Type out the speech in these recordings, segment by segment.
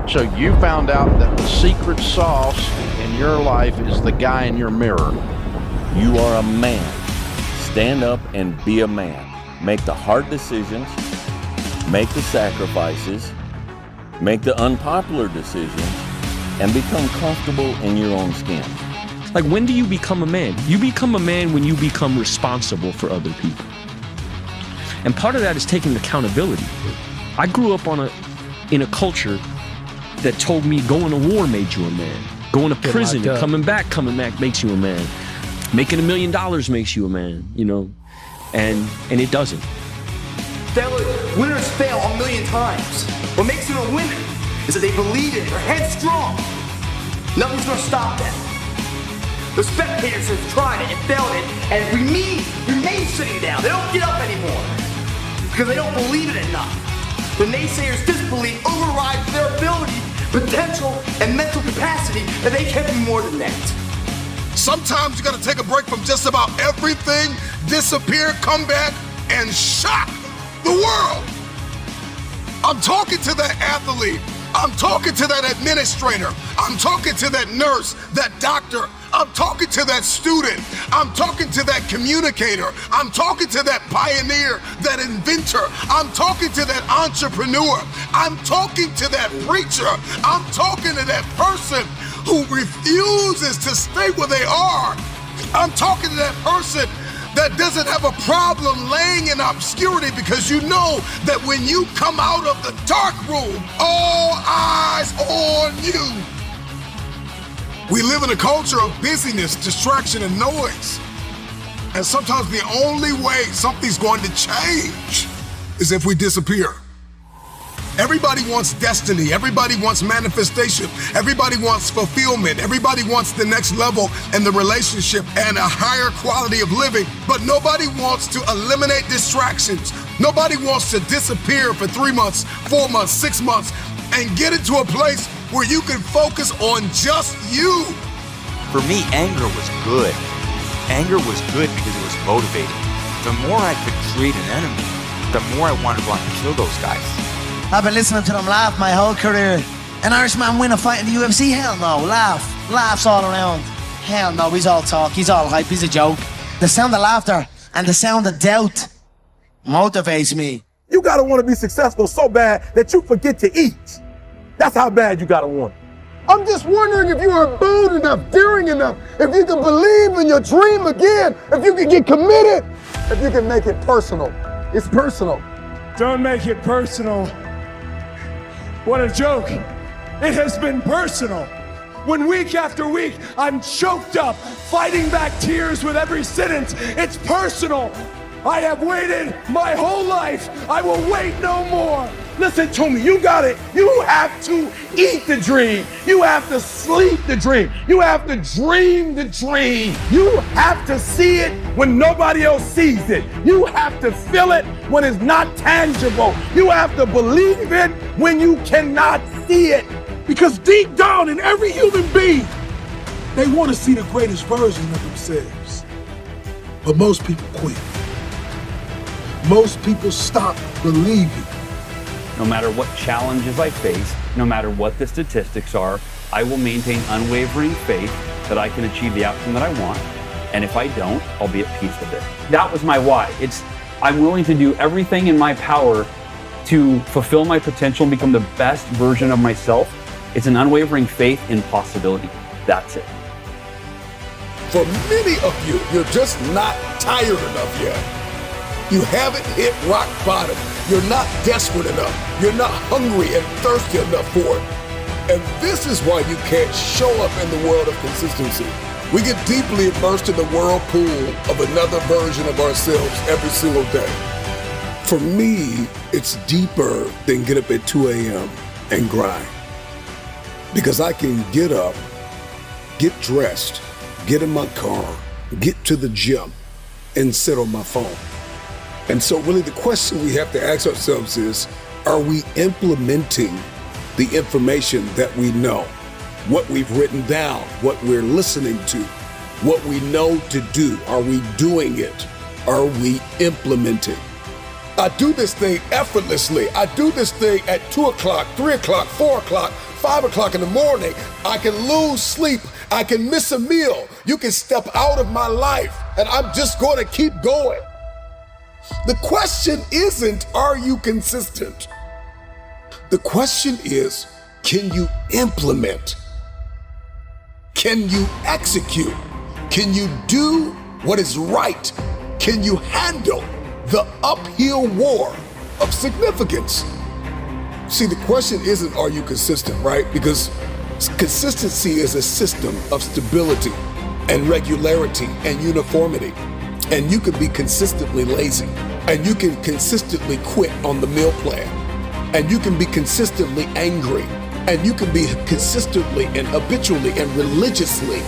So you found out that the secret sauce in your life is the guy in your mirror. You are a man. Stand up and be a man. Make the hard decisions, make the sacrifices, make the unpopular decisions, and become comfortable in your own skin. Like, when do you become a man? You become a man when you become responsible for other people. And part of that is taking accountability. I grew up in a culture that told me going to war made you a man. Going to prison and coming back makes you a man. Making $1 million makes you a man, you know, and it doesn't. Winners fail 1,000,000 times. What makes them a winner is that they believe in it, they're headstrong. Nothing's gonna stop them. The spectators have tried it and failed it, and remain sitting down. They don't get up anymore because they don't believe it enough. The naysayers' disbelief overrides their ability, potential, and mental capacity that they can be more than that. Sometimes you gotta take a break from just about everything, disappear, come back, and shock the world. I'm talking to that athlete. I'm talking to that administrator. I'm talking to that nurse, that doctor. I'm talking to that student. I'm talking to that communicator. I'm talking to that pioneer, that inventor. I'm talking to that entrepreneur. I'm talking to that preacher. I'm talking to that person who refuses to stay where they are. I'm talking to that person that doesn't have a problem laying in obscurity, because you know that when you come out of the dark room, all eyes on you. We live in a culture of busyness, distraction, and noise. And sometimes the only way something's going to change is if we disappear. Everybody wants destiny. Everybody wants manifestation. Everybody wants fulfillment. Everybody wants the next level in the relationship and a higher quality of living. But nobody wants to eliminate distractions. Nobody wants to disappear for 3 months, 4 months, 6 months, and get into a place where you can focus on just you. For me, anger was good. Anger was good because it was motivating. The more I could create an enemy, the more I wanted to go out and kill those guys. I've been listening to them laugh my whole career. An Irishman win a fight in the UFC? Hell no. Laughs all around. Hell no, he's all talk, he's all hype, he's a joke. The sound of laughter and the sound of doubt motivates me. You gotta want to be successful so bad that you forget to eat. That's how bad you gotta want it. I'm just wondering if you are bold enough, daring enough, if you can believe in your dream again, if you can get committed, if you can make it personal. It's personal. Don't make it personal. What a joke. It has been personal. When week after week, I'm choked up, fighting back tears with every sentence. It's personal. I have waited my whole life. I will wait no more. Listen to me, you got it. You have to eat the dream. You have to sleep the dream. You have to dream the dream. You have to see it when nobody else sees it. You have to feel it when it's not tangible. You have to believe it when you cannot see it. Because deep down in every human being, they want to see the greatest version of themselves. But most people quit. Most people stop believing. No matter what challenges I face, no matter what the statistics are, I will maintain unwavering faith that I can achieve the outcome that I want. And if I don't, I'll be at peace with it. That was my why. I'm willing to do everything in my power to fulfill my potential and become the best version of myself. It's an unwavering faith in possibility. That's it. For many of you, you're just not tired enough yet. You haven't hit rock bottom. You're not desperate enough. You're not hungry and thirsty enough for it. And this is why you can't show up in the world of consistency. We get deeply immersed in the whirlpool of another version of ourselves every single day. For me, it's deeper than get up at 2 a.m. and grind. Because I can get up, get dressed, get in my car, get to the gym, and sit on my phone. And so really the question we have to ask ourselves is, are we implementing the information that we know? What we've written down, what we're listening to, what we know to do? Are we doing it? Are we implementing? I do this thing effortlessly. I do this thing at 2 o'clock, 3 o'clock, 4 o'clock, 5 o'clock in the morning. I can lose sleep. I can miss a meal. You can step out of my life, and I'm just going to keep going. The question isn't, are you consistent? The question is, can you implement? Can you execute? Can you do what is right? Can you handle the uphill war of significance? See, the question isn't, are you consistent, right? Because consistency is a system of stability and regularity and uniformity. And you can be consistently lazy, and you can consistently quit on the meal plan, and you can be consistently angry, and you can be consistently and habitually and religiously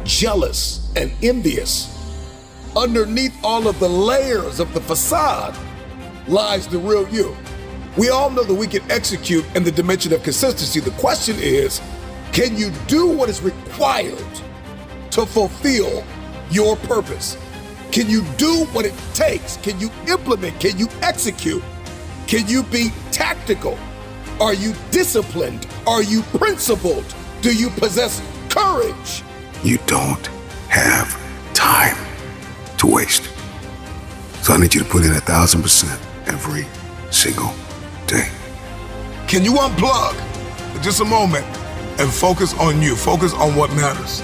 jealous and envious. Underneath all of the layers of the facade lies the real you. We all know that we can execute in the dimension of consistency. The question is, can you do what is required to fulfill your purpose? Can you do what it takes? Can you implement? Can you execute? Can you be tactical? Are you disciplined? Are you principled? Do you possess courage? You don't have time to waste. So I need you to put in 1,000% every single day. Can you unplug for just a moment and focus on you? Focus on what matters.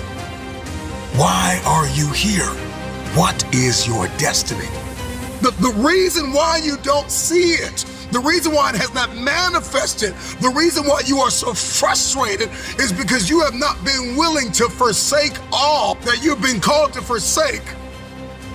Why are you here? What is your destiny? The reason why you don't see it, the reason why it has not manifested, the reason why you are so frustrated is because you have not been willing to forsake all that you've been called to forsake.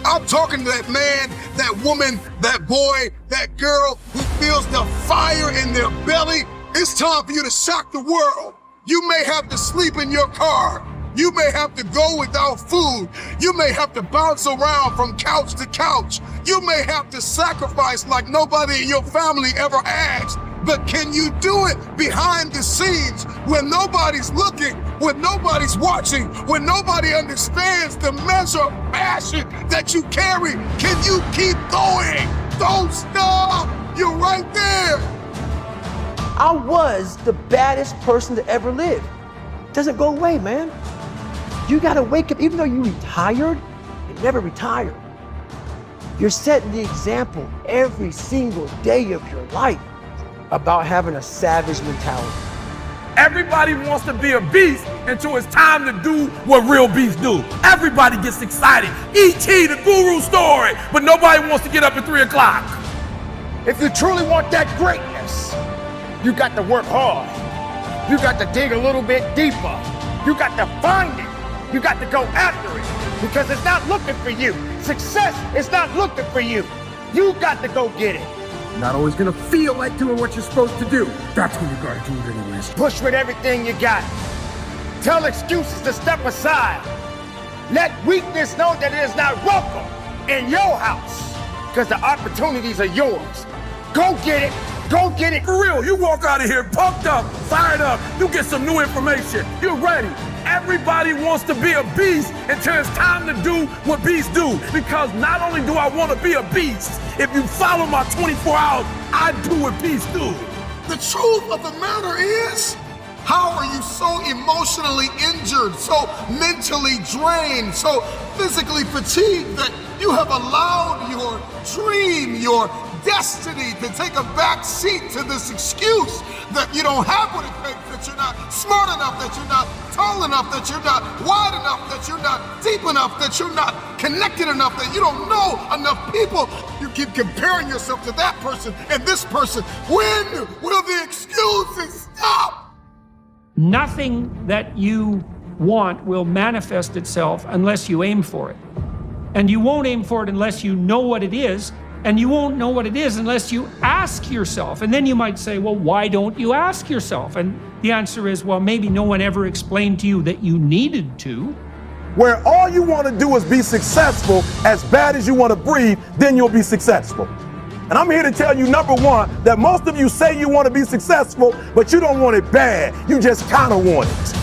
I'm talking to that man, that woman, that boy, that girl who feels the fire in their belly. It's time for you to shock the world. You may have to sleep in your car. You may have to go without food. You may have to bounce around from couch to couch. You may have to sacrifice like nobody in your family ever asked. But can you do it behind the scenes when nobody's looking, when nobody's watching, when nobody understands the measure of passion that you carry? Can you keep going? Don't stop. You're right there. I was the baddest person to ever live. Doesn't go away, man. You gotta wake up, even though you retired, you never retired. You're setting the example every single day of your life about having a savage mentality. Everybody wants to be a beast until it's time to do what real beasts do. Everybody gets excited. E.T., the guru story, but nobody wants to get up at 3 o'clock. If you truly want that greatness, you got to work hard. You got to dig a little bit deeper. You got to find it. You got to go after it because it's not looking for you. Success is not looking for you. You got to go get it. Not always gonna feel like doing what you're supposed to do. That's when you gotta do it anyways. Push with everything you got. Tell excuses to step aside. Let weakness know that it is not welcome in your house because the opportunities are yours. Go get it. Go get it. For real, you walk out of here pumped up, fired up. You get some new information. You're ready. Everybody wants to be a beast until it's time to do what beasts do. Because not only do I want to be a beast, if you follow my 24 hours, I do what beasts do. The truth of the matter is, how are you so emotionally injured, so mentally drained, so physically fatigued that you have allowed your dream, your destiny to take a back seat to this excuse that you don't have what it takes, that you're not smart enough, that you're not tall enough, that you're not wide enough, that you're not deep enough, that you're not connected enough, that you don't know enough people. You keep comparing yourself to that person and this person. When will the excuses stop? Nothing that you want will manifest itself unless you aim for it. And you won't aim for it unless you know what it is. And you won't know what it is unless you ask yourself. And then you might say, well, why don't you ask yourself? And the answer is, well, maybe no one ever explained to you that you needed to. Where all you want to do is be successful, as bad as you want to breathe, then you'll be successful. And I'm here to tell you, number one, that most of you say you want to be successful, but you don't want it bad. You just kind of want it.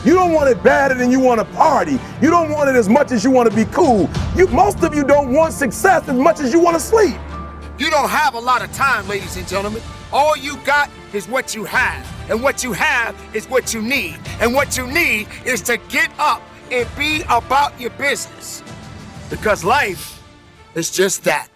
You don't want it badder than you want to party. You don't want it as much as you want to be cool. Most of you don't want success as much as you want to sleep. You don't have a lot of time, ladies and gentlemen. All you got is what you have. And what you have is what you need. And what you need is to get up and be about your business. Because life is just that.